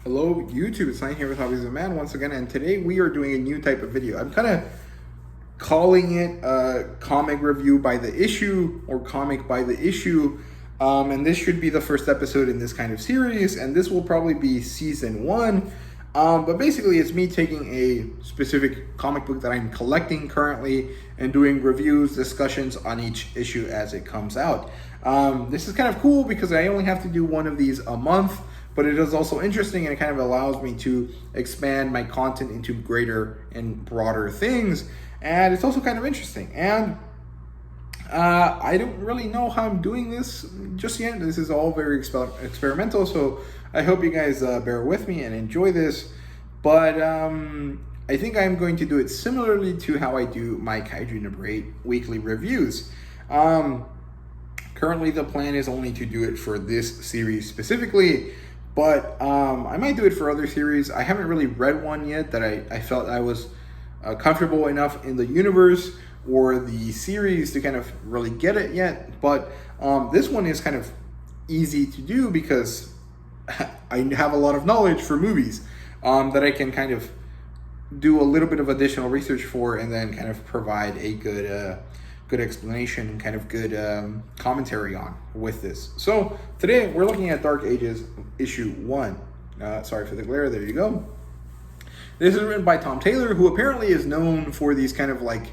Hello YouTube, it's Ryan here with Hobbies of a Man once again, and today we are doing a new type of video. I'm kind of calling it a comic review by the issue or comic by the issue, and this should be the first episode in this kind of series, and this will probably be season 1. But basically it's me taking a specific comic book that I'm collecting currently and doing reviews, discussions on each issue as it comes out. This is kind of cool because I only have to do one of these a month, but it is also interesting and it kind of allows me to expand my content into greater and broader things. And it's also kind of interesting. And I don't really know how I'm doing this just yet. This is all very experimental, so I hope you guys bear with me and enjoy this. But I think I'm going to do it similarly to how I do my Kaiju number 8 weekly reviews. Currently the plan is only to do it for this series specifically, but I might do it for other series. I haven't really read one yet that I felt I was comfortable enough in the universe or the series to kind of really get it yet. But this one is kind of easy to do because I have a lot of knowledge for movies that I can kind of do a little bit of additional research for and then kind of provide a good explanation and kind of good commentary on with this. So today we're looking at Dark Ages issue 1. Sorry for the glare, there you go. This is written by Tom Taylor, who apparently is known for these kind of like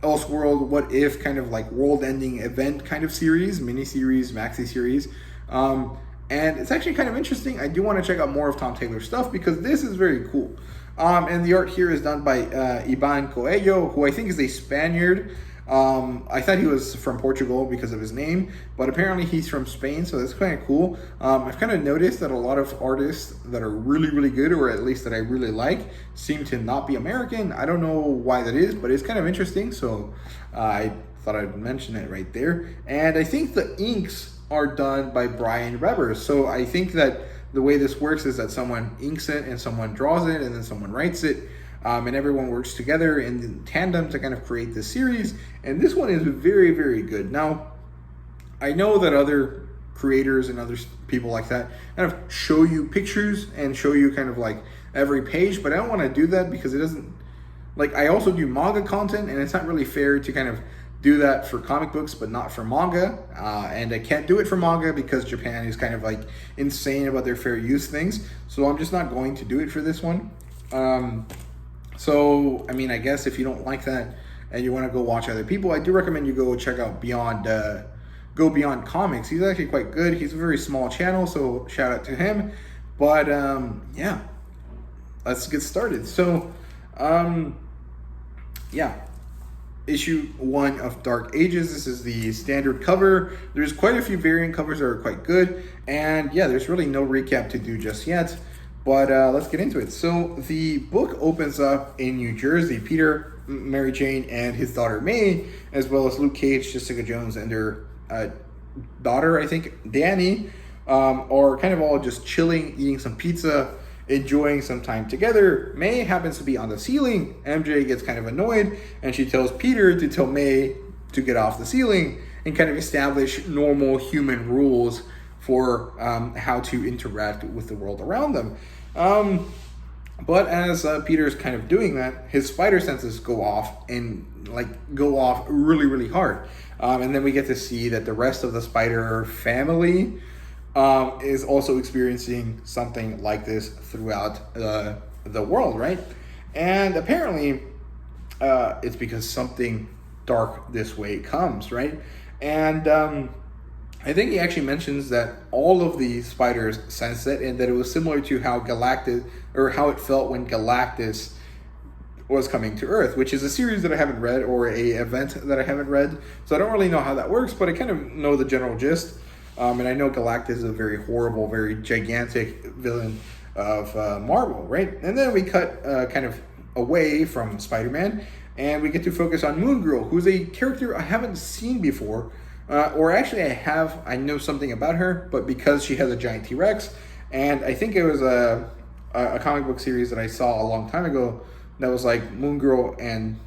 Elseworld, What If, kind of like world-ending event kind of series, mini-series, maxi-series. And it's actually kind of interesting. I do want to check out more of Tom Taylor's stuff because this is very cool. And the art here is done by Iban Coelho, who I think is a Spaniard. I thought he was from Portugal because of his name, but apparently he's from Spain, so that's kind of cool. I've kind of noticed that a lot of artists that are really, really good, or at least that I really like, seem to not be American. I don't know why that is, but it's kind of interesting, so I thought I'd mention it right there. And I think the inks are done by Brian Reber, so I think that the way this works is that someone inks it and someone draws it and then someone writes it. And everyone works together in tandem to kind of create this series. And this one is very, very good. Now, I know that other creators and other people like that kind of show you pictures and show you kind of like every page, but I don't want to do that because it doesn't, like, I also do manga content and it's not really fair to kind of do that for comic books but not for manga. And I can't do it for manga because Japan is kind of like insane about their fair use things. So I'm just not going to do it for this one. So, I mean, I guess if you don't like that and you want to go watch other people, I do recommend you go check out Beyond Comics. He's actually quite good. He's a very small channel, so shout out to him. But, yeah, let's get started. So, yeah, issue 1 of Dark Ages. This is the standard cover. There's quite a few variant covers that are quite good. And, yeah, there's really no recap to do just yet. But let's get into it. So the book opens up in New Jersey. Peter, Mary Jane, and his daughter May, as well as Luke Cage, Jessica Jones, and their daughter, I think, Danny, are kind of all just chilling, eating some pizza, enjoying some time together. May happens to be on the ceiling. MJ gets kind of annoyed, and she tells Peter to tell May to get off the ceiling and kind of establish normal human rules for how to interact with the world around them. But as Peter's kind of doing that, his spider senses go off really, really hard. And then we get to see that the rest of the spider family is also experiencing something like this throughout the world, right? And apparently it's because something dark this way comes, right? And I think he actually mentions that all of the spiders sensed it and that it was similar to how Galactus, or how it felt when Galactus was coming to Earth, which is a series that I haven't read or a event that I haven't read. So I don't really know how that works, but I kind of know the general gist. And I know Galactus is a very horrible, very gigantic villain of Marvel, right? And then we cut kind of away from Spider-Man and we get to focus on Moon Girl, who's a character I haven't seen before. Or actually I know something about her, but because she has a giant T-Rex, and I think it was a comic book series that I saw a long time ago that was like Moon Girl and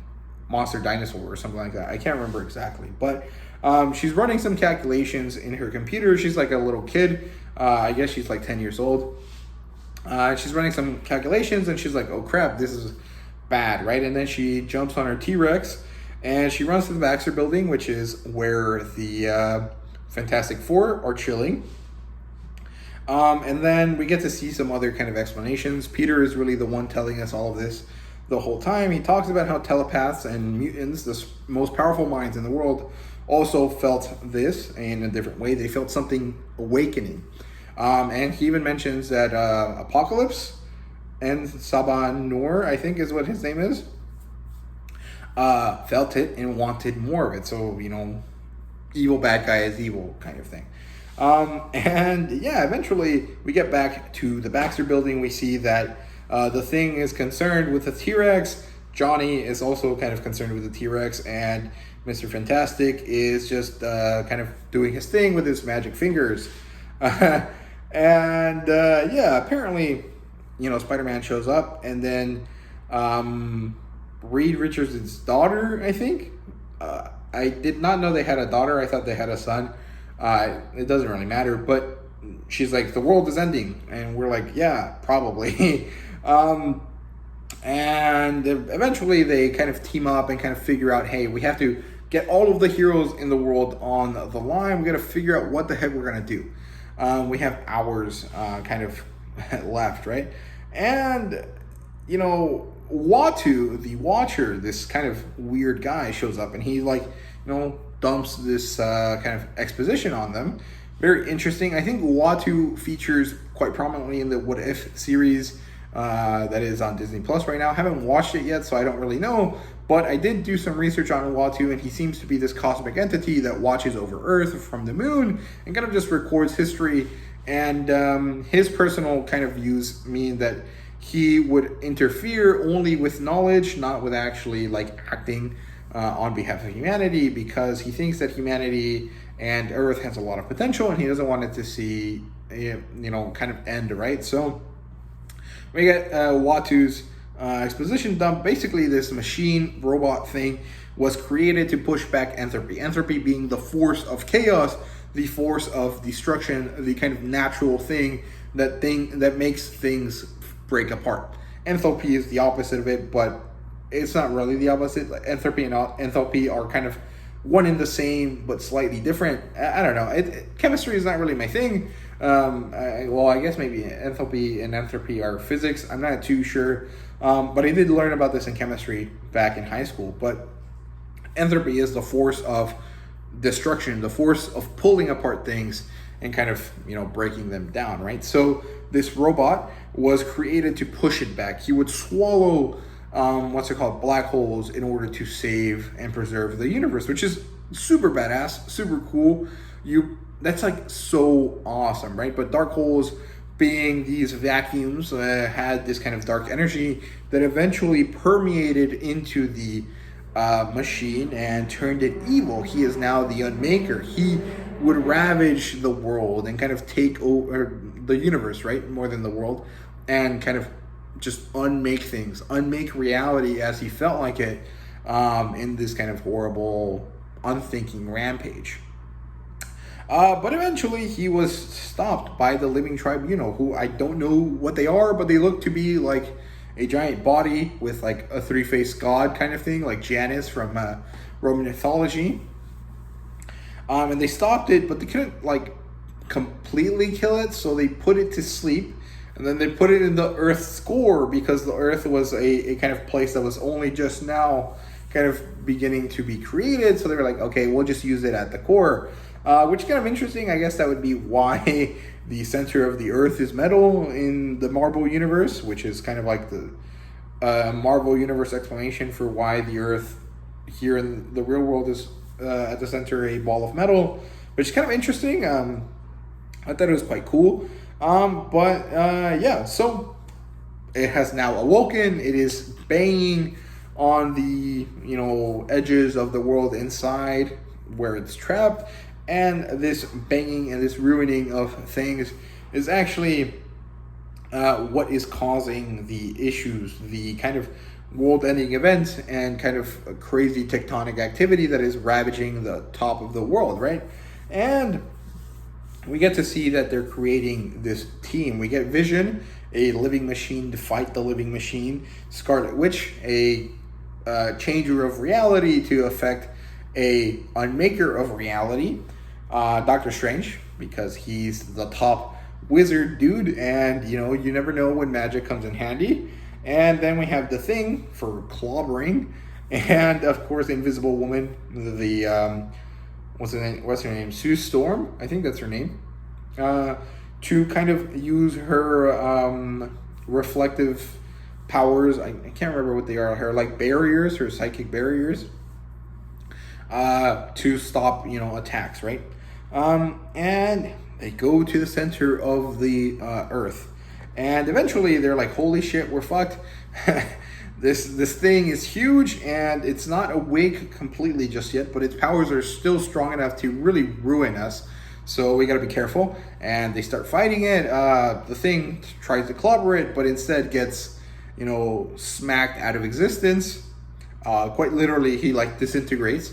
Monster Dinosaur or something like that. I can't remember exactly, but she's running some calculations in her computer. She's like a little kid. I guess she's like 10 years old. She's running some calculations, and she's like, "Oh crap, this is bad," right? And then she jumps on her T-Rex, and she runs to the Baxter Building, which is where the Fantastic Four are chilling. And then we get to see some other kind of explanations. Peter is really the one telling us all of this the whole time. He talks about how telepaths and mutants, the most powerful minds in the world, also felt this in a different way. They felt something awakening. And he even mentions that Apocalypse and Saban Noor, I think is what his name is, felt it and wanted more of it. So, evil bad guy is evil kind of thing. And yeah, eventually we get back to the Baxter Building. We see that the Thing is concerned with the T-Rex. Johnny is also kind of concerned with the T-Rex, and Mr. Fantastic is just kind of doing his thing with his magic fingers. And yeah, apparently, Spider-Man shows up, and then Reed Richards' daughter, I think. I did not know they had a daughter. I thought they had a son. It doesn't really matter, but she's like, the world is ending, and we're like, yeah, probably. And eventually they kind of team up and kind of figure out, hey, we have to get all of the heroes in the world on the line. We got to figure out what the heck we're going to do. We have hours kind of left, right? And, Watu, the Watcher, this kind of weird guy, shows up, and he dumps this kind of exposition on them. Very interesting. I think Watu features quite prominently in the What If series that is on Disney Plus right now. I haven't watched it yet, so I don't really know, but I did do some research on Watu, and he seems to be this cosmic entity that watches over Earth from the moon and kind of just records history. And his personal kind of views mean that he would interfere only with knowledge, not with actually acting on behalf of humanity, because he thinks that humanity and Earth has a lot of potential, and he doesn't want it to see, kind of end, right? So we get Watu's exposition dump. Basically, this machine robot thing was created to push back entropy. Entropy being the force of chaos, the force of destruction, the kind of natural thing that makes things break apart. Enthalpy is the opposite of it, but it's not really the opposite. Entropy and enthalpy are kind of one and the same, but slightly different. I don't know. Chemistry is not really my thing. I guess maybe enthalpy and entropy are physics. I'm not too sure. But I did learn about this in chemistry back in high school. But entropy is the force of destruction, the force of pulling apart things and kind of, breaking them down, right? So this robot was created to push it back. He would swallow black holes in order to save and preserve the universe, which is super badass, super cool. That's so awesome, right? But dark holes, being these vacuums, had this kind of dark energy that eventually permeated into the machine and turned it evil. He is now the Unmaker. He would ravage the world and kind of take over the universe, right? More than the world, and kind of just unmake reality as he felt like it, in this kind of horrible, unthinking rampage. But eventually he was stopped by the Living Tribunal, who I don't know what they are, but they look to be like a giant body with a three-faced god kind of thing, like Janus from Roman mythology. And they stopped it, but they couldn't completely kill it, so they put it to sleep. And then they put it in the Earth's core, because the Earth was a kind of place that was only just now kind of beginning to be created. So they were like, okay, we'll just use it at the core, which is kind of interesting. I guess that would be why the center of the Earth is metal in the Marvel Universe, which is kind of like the Marvel Universe explanation for why the Earth here in the real world is at the center a ball of metal, which is kind of interesting. I thought it was quite cool. So it has now awoken. It is banging on the, edges of the world inside where it's trapped. And this banging and this ruining of things is actually what is causing the issues, the kind of world-ending events and kind of crazy tectonic activity that is ravaging the top of the world, right? And we get to see that they're creating this team. We get Vision a living machine to fight the living machine, Scarlet Witch, a changer of reality to affect a unmaker of reality, Doctor Strange, because he's the top wizard dude, and you never know when magic comes in handy. And then we have the Thing for clobbering, and of course Invisible Woman, the what's her name, Sue Storm, I think that's her name, to kind of use her reflective powers. I can't remember what they are. Her like barriers, her psychic barriers, to stop attacks, right? And they go to the center of the Earth, and eventually they're like, "Holy shit, we're fucked." This thing is huge, and it's not awake completely just yet, but its powers are still strong enough to really ruin us. So we got to be careful. And they start fighting it. The Thing tries to clobber it, but instead gets smacked out of existence. Quite literally, he like disintegrates,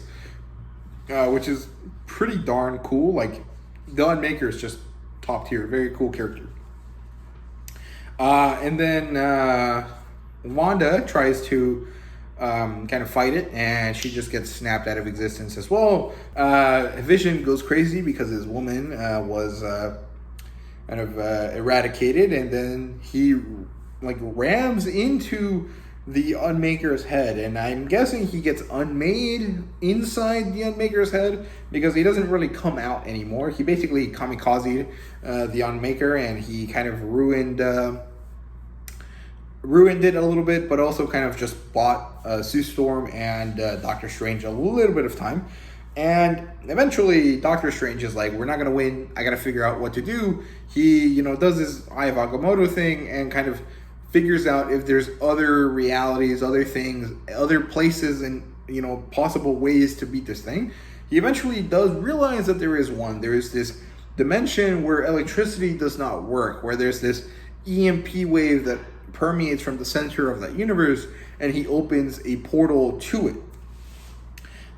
which is pretty darn cool. Like, the Unmaker is just top tier, very cool character. And then Wanda tries to kind of fight it, and she just gets snapped out of existence as well. Vision goes crazy because his woman was kind of eradicated, and then he like rams into the Unmaker's head, and I'm guessing he gets unmade inside the Unmaker's head because he doesn't really come out anymore. He basically kamikazed the Unmaker, and he kind of ruined it a little bit, but also kind of just bought Sue Storm and Doctor Strange a little bit of time. And eventually Doctor Strange is like, we're not going to win. I got to figure out what to do. He, does his Eye of Agamotto thing and kind of figures out if there's other realities, other things, other places, and, possible ways to beat this thing. He eventually does realize that there is one. There is this dimension where electricity does not work, where there's this EMP wave that permeates from the center of that universe, and he opens a portal to it.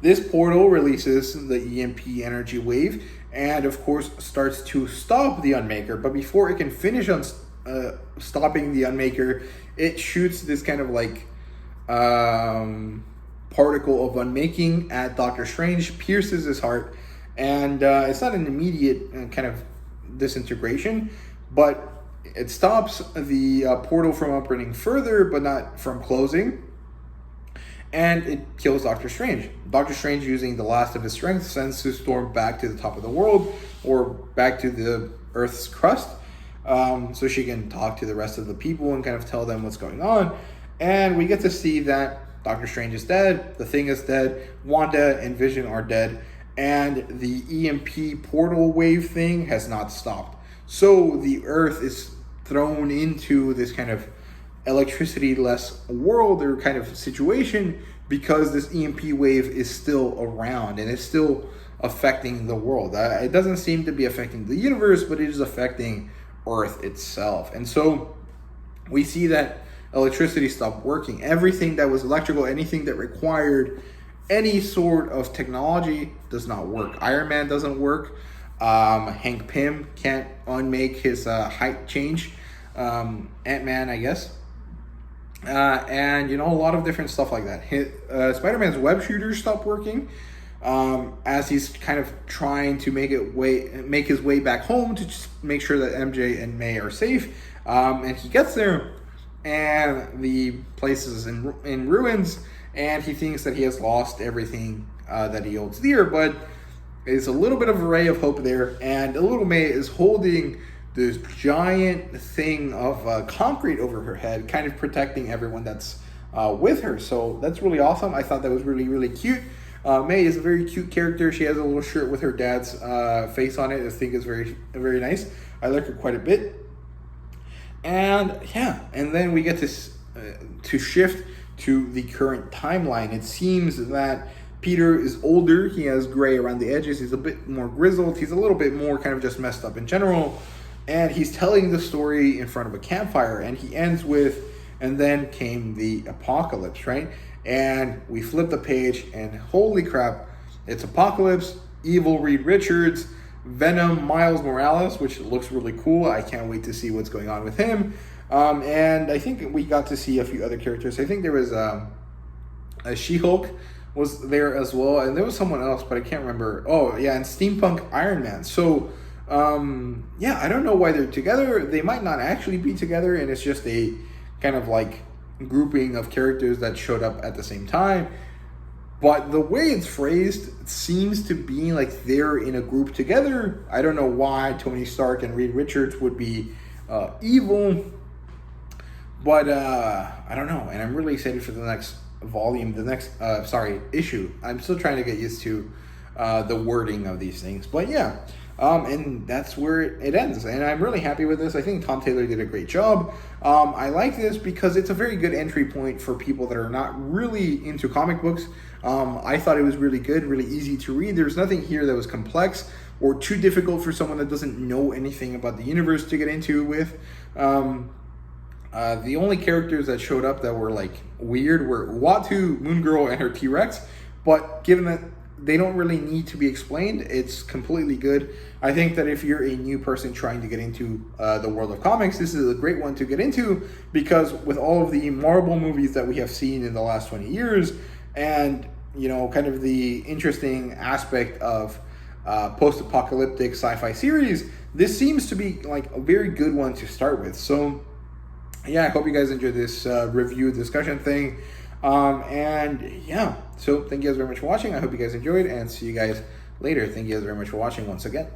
This portal releases the EMP energy wave and of course starts to stop the Unmaker, but before it can finish on stopping the Unmaker, it shoots this kind of like particle of unmaking at Doctor Strange, pierces his heart, and it's not an immediate kind of disintegration, but it stops the portal from opening further, but not from closing. And it kills Doctor Strange. Doctor Strange, using the last of his strength, sends Sue Storm back to the top of the world, or back to the Earth's crust, so she can talk to the rest of the people and kind of tell them what's going on. And we get to see that Doctor Strange is dead, the Thing is dead, Wanda and Vision are dead, and the EMP portal wave thing has not stopped. So the Earth is thrown into this kind of electricity-less world or kind of situation because this EMP wave is still around and it's still affecting the world. It doesn't seem to be affecting the universe, but it is affecting Earth itself. And so we see that electricity stopped working. Everything that was electrical, anything that required any sort of technology does not work. Iron Man doesn't work. Hank Pym can't unmake his height change. Ant-Man, I guess. And a lot of different stuff like that. Spider-Man's web shooter stopped working as he's kind of trying to make his way back home to just make sure that MJ and May are safe. And he gets there, and the place is in ruins, and he thinks that he has lost everything that he holds dear, but there's a little bit of a ray of hope there, and little May is holding this giant thing of concrete over her head, kind of protecting everyone that's with her. So that's really awesome. I thought that was really, really cute. May is a very cute character. She has a little shirt with her dad's face on it. I think is very, very nice. I like her quite a bit. And yeah, and then we get to shift to the current timeline. It seems that Peter is older. He has gray around the edges. He's a bit more grizzled. He's a little bit more kind of just messed up in general. And he's telling the story in front of a campfire. And he ends with, and then came the apocalypse, right? And we flip the page, and holy crap, it's Apocalypse, Evil Reed Richards, Venom, Miles Morales, which looks really cool. I can't wait to see what's going on with him. And I think we got to see a few other characters. I think there was a She-Hulk was there as well, and there was someone else, but I can't remember. Oh yeah, and Steampunk Iron Man. So yeah, I don't know why they're together. They might not actually be together, and it's just a kind of like grouping of characters that showed up at the same time. But the way it's phrased, it seems to be like they're in a group together. I don't know why Tony Stark and Reed Richards would be evil, but I don't know. And I'm really excited for the next volume, the next issue. I'm still trying to get used to the wording of these things, but yeah. And that's where it ends, and I'm really happy with this. I think Tom Taylor did a great job. I like this because it's a very good entry point for people that are not really into comic books. I thought it was really good, really easy to read. There's nothing here that was complex or too difficult for someone that doesn't know anything about the universe to get into with. The only characters that showed up that were like weird were Uatu, Moon Girl, and her T-Rex, but given that they don't really need to be explained, it's completely good. I think that if you're a new person trying to get into the world of comics, this is a great one to get into, because with all of the Marvel movies that we have seen in the last 20 years, and you know, kind of the interesting aspect of post-apocalyptic sci-fi series, this seems to be like a very good one to start with. So yeah, I hope you guys enjoyed this review discussion thing. And yeah, so thank you guys very much for watching. I hope you guys enjoyed, and see you guys later. Thank you guys very much for watching once again.